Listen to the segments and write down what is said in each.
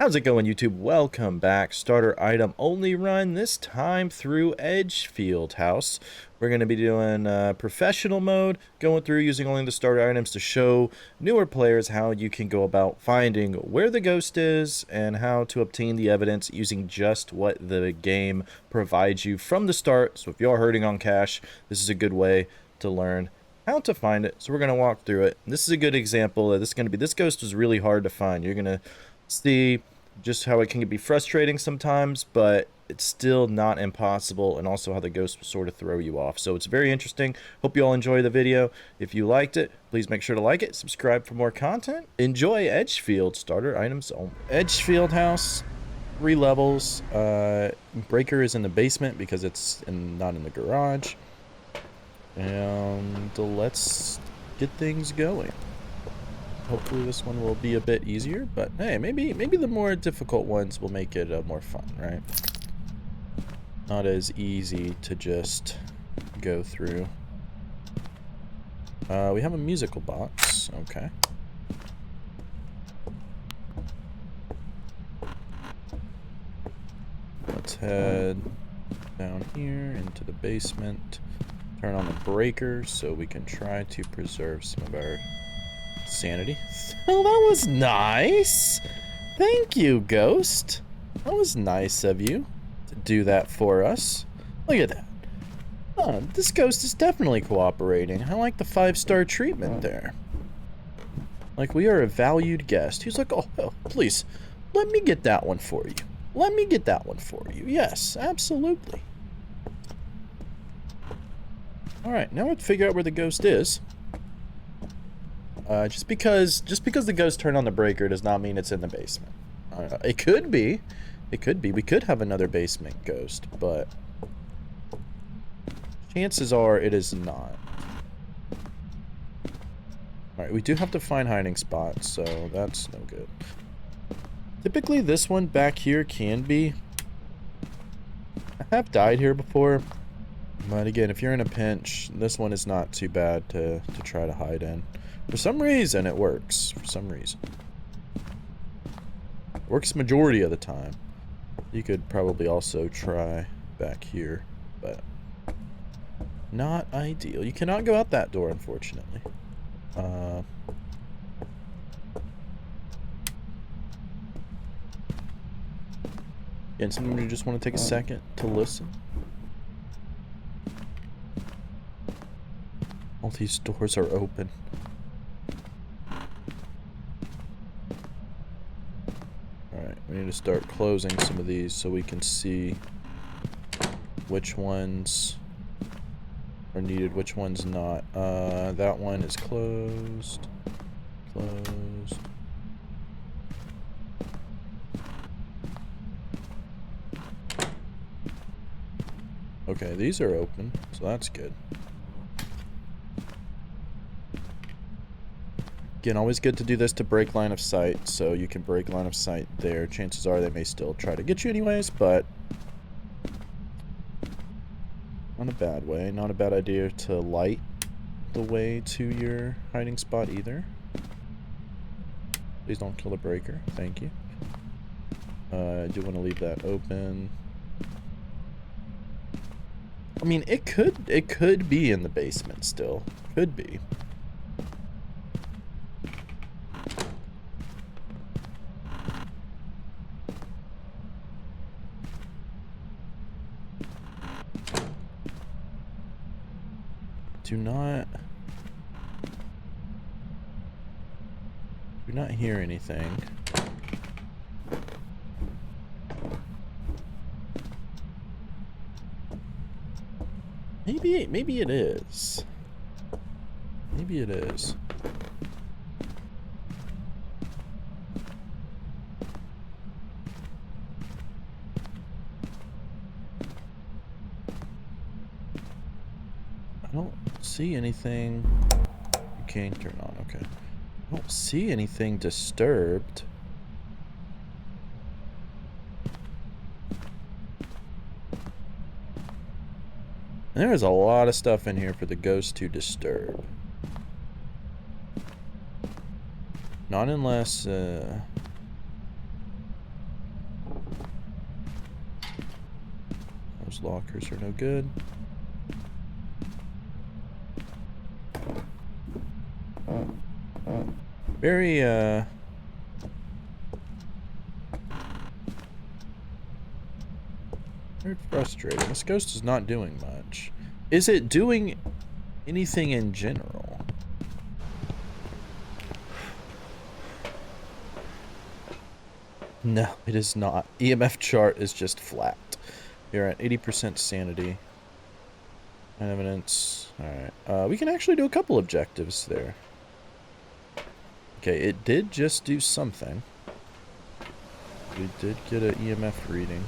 How's it going, YouTube? Welcome back. Starter item only run, this time through Edgefield House. We're going to be doing professional mode, going through using only the starter items to show newer players how you can go about finding where the ghost is and how to obtain the evidence using just what the game provides you from the start. So if you're hurting on cash, this is a good way to learn how to find it. So we're going to walk through it. This is a good example. This ghost was really hard to find. You're going to see just how it can be frustrating sometimes, but it's still not impossible, and also how the ghost will sort of throw you off. So it's very interesting. Hope you all enjoy the video. If you liked it, please make sure to like it, subscribe for more content. Enjoy Edgefield starter items only. Edgefield House, 3 levels. Breaker is in the basement because it's not in the garage. And let's get things going. Hopefully this one will be a bit easier, but hey, maybe the more difficult ones will make it more fun, right? Not as easy to just go through. We have a musical box, okay. Let's head down here into the basement, turn on the breaker so we can try to preserve some of our sanity. Oh, that was nice. Thank you, Ghost. That was nice of you to do that for us. Look at that. Oh, this ghost is definitely cooperating. I like the 5-star treatment there. Like, we are a valued guest. He's like, oh, please, let me get that one for you. Let me get that one for you. Yes, absolutely. All right, now let's figure out where the ghost is. Just because the ghost turned on the breaker does not mean it's in the basement. It could be. It could be. We could have another basement ghost, but chances are it is not. Alright, we do have to find hiding spots, so that's no good. Typically, this one back here can be. I have died here before, but again, if you're in a pinch, this one is not too bad to try to hide in. For some reason, it works. For some reason. It works majority of the time. You could probably also try back here, but not ideal. You cannot go out that door, unfortunately. And some of you just want to take a second to listen. All these doors are open. We need to start closing some of these so we can see which ones are needed, which ones not. That one is closed. Closed. Okay, these are open, so that's good. Again, always good to do this to break line of sight, so you can break line of sight there. Chances are they may still try to get you anyways, but not a bad way. Not a bad idea to light the way to your hiding spot either. Please don't kill the breaker. Thank you. I do want to leave that open. I mean, it could be in the basement still. Could be. Do not hear anything. Maybe it is. Maybe it is. I don't see anything. You can turn on, okay. I don't see anything disturbed. There is a lot of stuff in here for the ghost to disturb. Not unless, Those lockers are no good. Very, very frustrating. This ghost is not doing much. Is it doing anything in general? No, it is not. EMF chart is just flat. You're at 80% sanity. And evidence. Alright. We can actually do a couple objectives there. Okay, it did just do something. We did get an EMF reading.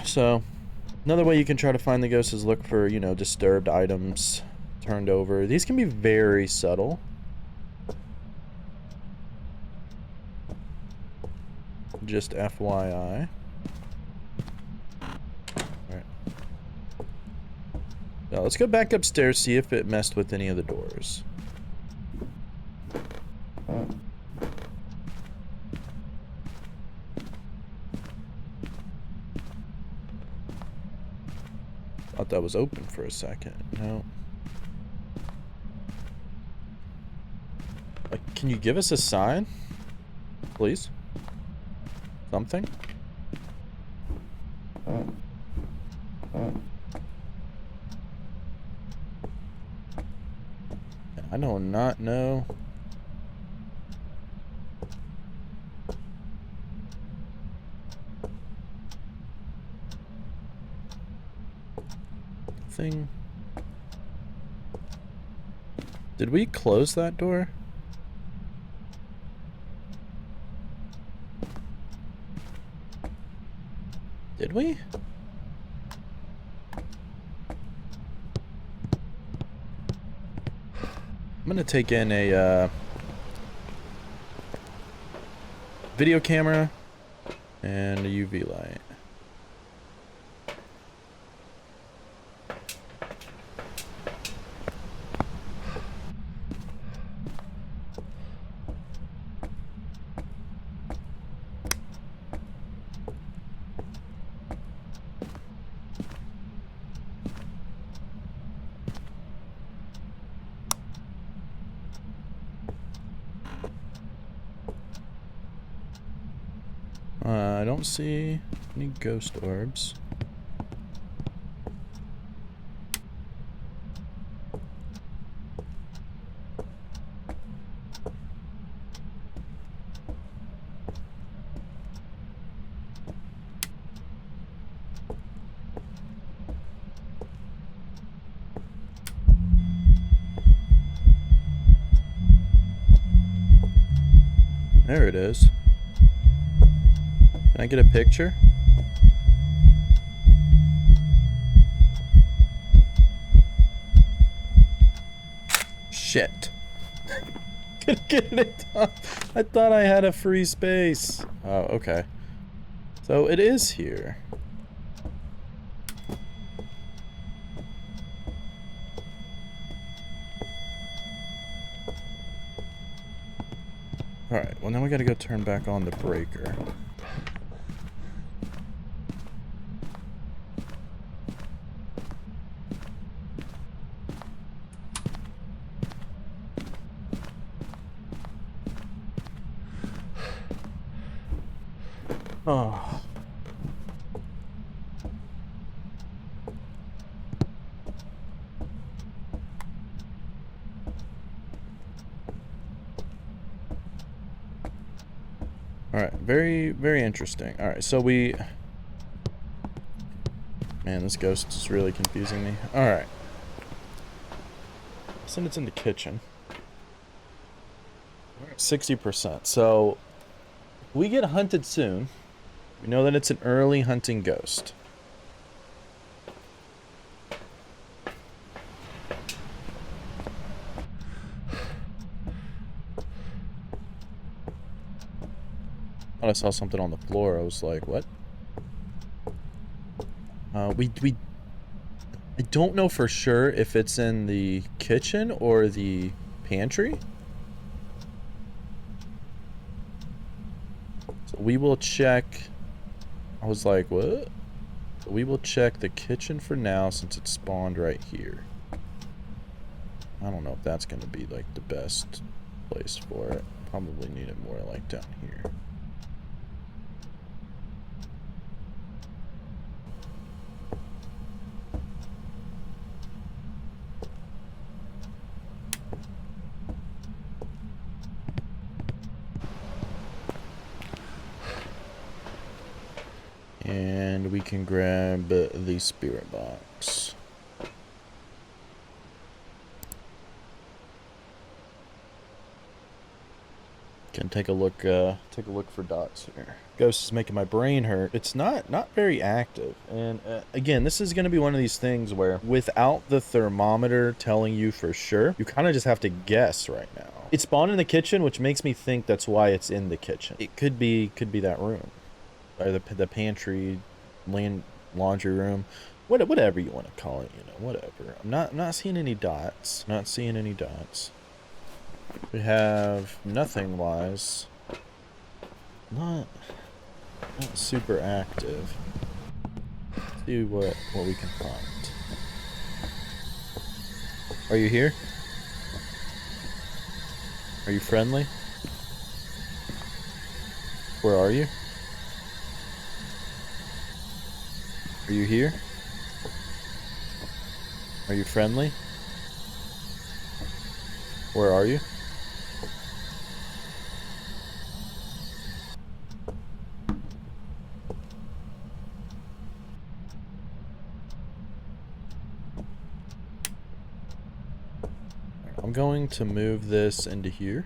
So another way you can try to find the ghost is look for, you know, disturbed items turned over. These can be very subtle. Just FYI. Alright. Now let's go back upstairs, see if it messed with any of the doors. Thought that was open for a second. No. Like, can you give us a sign? Please? Something? I do not know. Thing. Did we close that door? Did we? I'm gonna take in a video camera and a UV light. I don't see any ghost orbs. There it is. Can I get a picture? Shit. Couldn't get it done. I thought I had a free space. Oh, okay. So it is here. Alright, well now we gotta go turn back on the breaker. Oh. Alright, very, very interesting. Alright, so we... Man, this ghost is really confusing me. Alright. So it's in the kitchen. 60%. So, we get hunted soon. We know that it's an early hunting ghost. I saw something on the floor. I was like, what? I don't know for sure if it's in the kitchen or the pantry. So we will check. I was like, what? We will check the kitchen for now since it spawned right here. I don't know if that's going to be like the best place for it. Probably need it more like down here. And we can grab the spirit box. Can take a look for dots here. Ghost is making my brain hurt. It's not very active. And again, this is going to be one of these things where without the thermometer telling you for sure, you kind of just have to guess right now. It spawned in the kitchen, which makes me think that's why it's in the kitchen. It could be that room. Or the pantry, laundry room, whatever you want to call it, you know, whatever. I'm not seeing any dots. Not seeing any dots. We have nothing wise. Not super active. Let's see what we can find. Are you here? Are you friendly? Where are you? Are you here? Are you friendly? Where are you? I'm going to move this into here.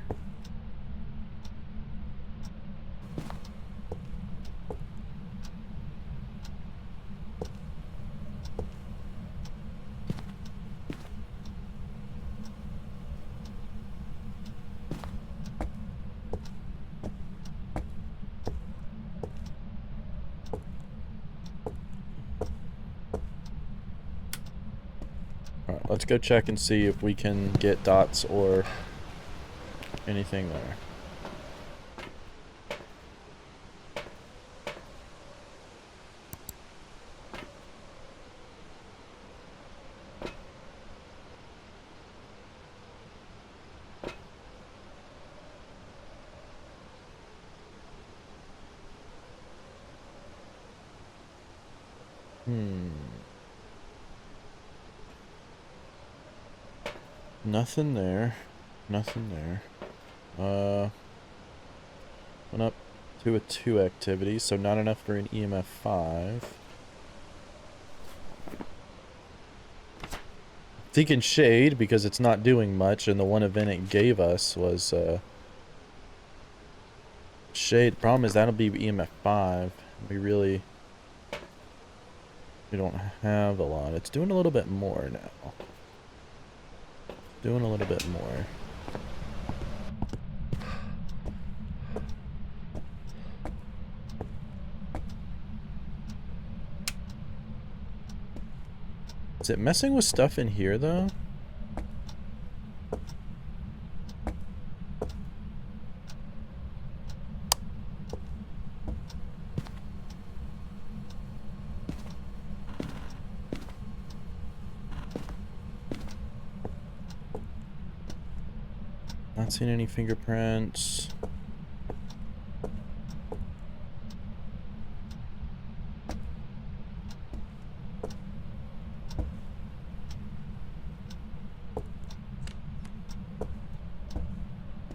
Let's go check and see if we can get dots or anything there. Nothing there. Nothing there. Went up to a 2 activity, so not enough for an EMF 5. Thinking shade because it's not doing much, and the one event it gave us was shade. Problem is that'll be EMF 5. We don't have a lot. It's doing a little bit more now. Doing a little bit more. Is it messing with stuff in here though? Not seeing any fingerprints.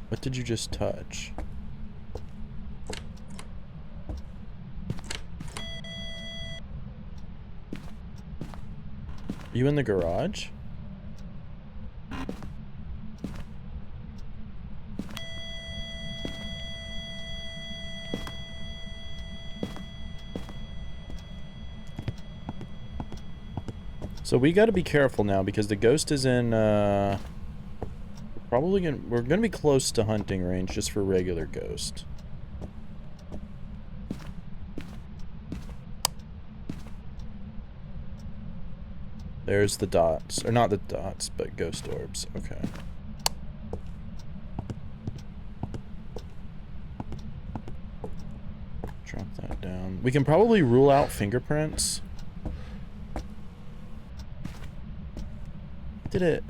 What did you just touch? Are you in the garage? So we got to be careful now because the ghost is in we're gonna be close to hunting range just for regular ghost. There's the dots. Or not the dots, but ghost orbs. Okay. Drop that down. We can probably rule out fingerprints. Did it?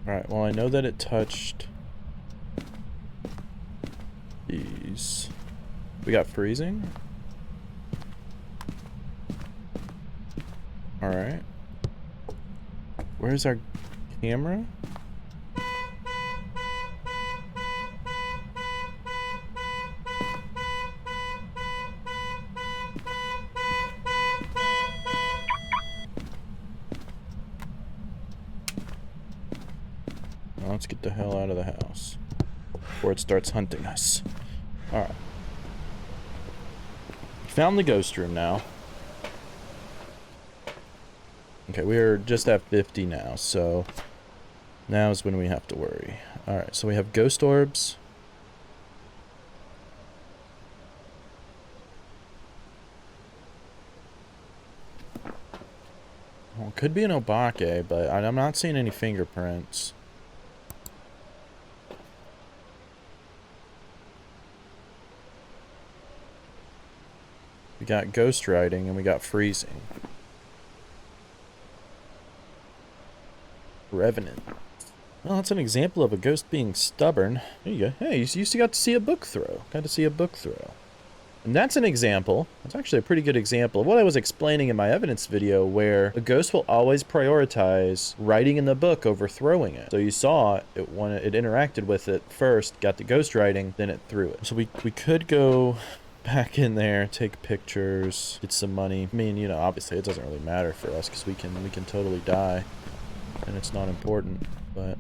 Alright, well I know that it touched these. We got freezing? Alright. Where's our camera? Let's get the hell out of the house before it starts hunting us. Alright. Found the ghost room now. Okay, we're just at 50 now, so now is when we have to worry. Alright, so we have ghost orbs. Well, it could be an Obake, but I'm not seeing any fingerprints. We got ghost writing and we got freezing. Revenant. Well, that's an example of a ghost being stubborn. There you go. Hey, you used to got to see a book throw. Got to see a book throw. And that's an example. That's actually a pretty good example of what I was explaining in my evidence video, where a ghost will always prioritize writing in the book over throwing it. So you saw it when it interacted with it first, got the ghost writing, then it threw it. So we could go back in there, take pictures, get some money. I mean, you know, obviously it doesn't really matter for us because we can totally die, and it's not important. But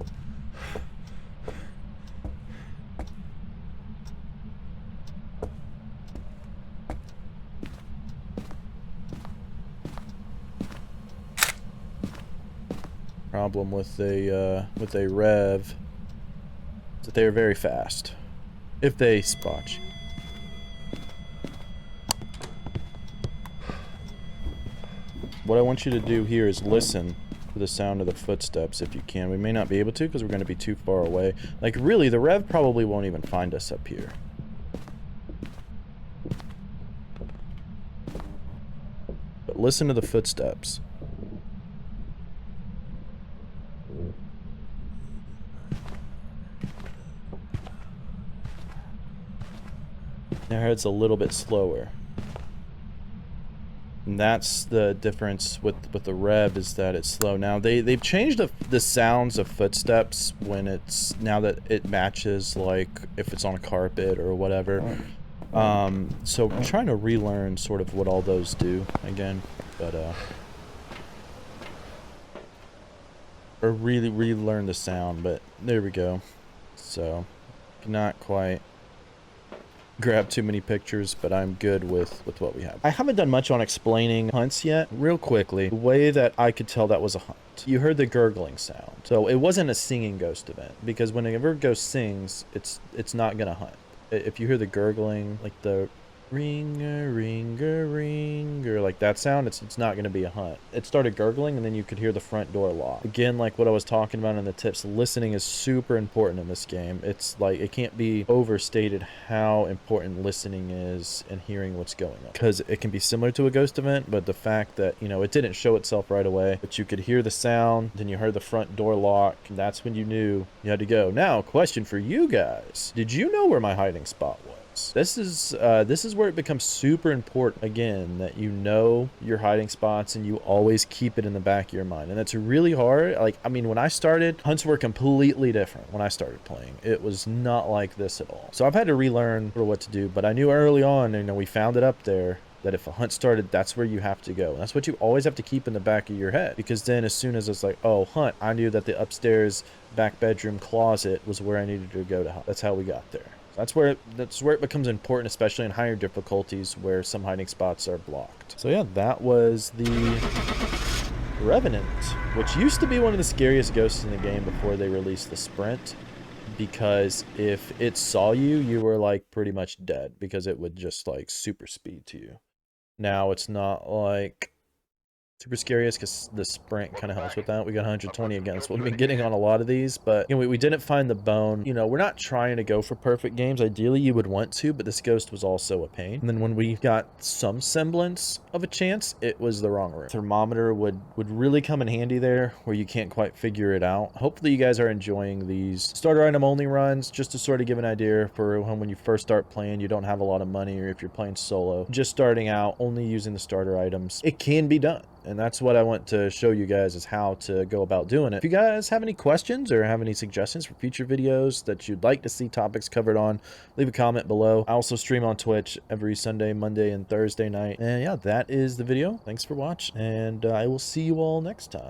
problem with a rev is that they are very fast if they spot you. What I want you to do here is listen for the sound of the footsteps if you can. We may not be able to because we're going to be too far away. Like, really, the rev probably won't even find us up here. But listen to the footsteps. There, it's a little bit slower. And that's the difference with the rev, is that it's slow. Now they've changed the sounds of footsteps when it's, now that it matches, like if it's on a carpet or whatever. So I'm trying to relearn sort of what all those do again, but or really relearn the sound. But there we go. So not quite grab too many pictures, but I'm good with what we have. I haven't done much on explaining hunts yet. Real quickly, the way that I could tell that was a hunt, you heard the gurgling sound. So it wasn't a singing ghost event, because whenever a ghost sings, it's not gonna hunt. If you hear the gurgling, like the ringer, ringer, ringer, like that sound, it's not going to be a hunt. It started gurgling, and then you could hear the front door lock. Again, like what I was talking about in the tips, listening is super important in this game. It's like, it can't be overstated how important listening is and hearing what's going on, because it can be similar to a ghost event, but the fact that, you know, it didn't show itself right away, but you could hear the sound, then you heard the front door lock, and that's when you knew you had to go. Now, question for you guys: did you know where my hiding spot was? This is where it becomes super important, again, that you know your hiding spots and you always keep it in the back of your mind. And that's really hard. Like, I mean, when I started, hunts were completely different. When I started playing, it was not like this at all. So I've had to relearn what to do, but I knew early on, you know, we found it up there, that if a hunt started, that's where you have to go. And that's what you always have to keep in the back of your head, because then as soon as it's like, oh, hunt, I knew that the upstairs back bedroom closet was where I needed to go to hunt. That's how we got there. That's where it becomes important, especially in higher difficulties where some hiding spots are blocked. So yeah, that was the Revenant, which used to be one of the scariest ghosts in the game before they released the sprint, because if it saw you, you were like pretty much dead because it would just like super speed to you. Now it's not like super scary because the sprint kind of helps with that. We got 120 against. We've been getting on a lot of these, but you know, we didn't find the bone. You know, we're not trying to go for perfect games. Ideally, you would want to, but this ghost was also a pain. And then when we got some semblance of a chance, it was the wrong room. Thermometer would really come in handy there where you can't quite figure it out. Hopefully you guys are enjoying these starter item only runs, just to sort of give an idea for when you first start playing, you don't have a lot of money, or if you're playing solo, just starting out only using the starter items. It can be done. And that's what I want to show you guys, is how to go about doing it. If you guys have any questions or have any suggestions for future videos that you'd like to see topics covered on, leave a comment below. I also stream on Twitch every Sunday, Monday, and Thursday night. And yeah, that is the video. Thanks for watching, and I will see you all next time.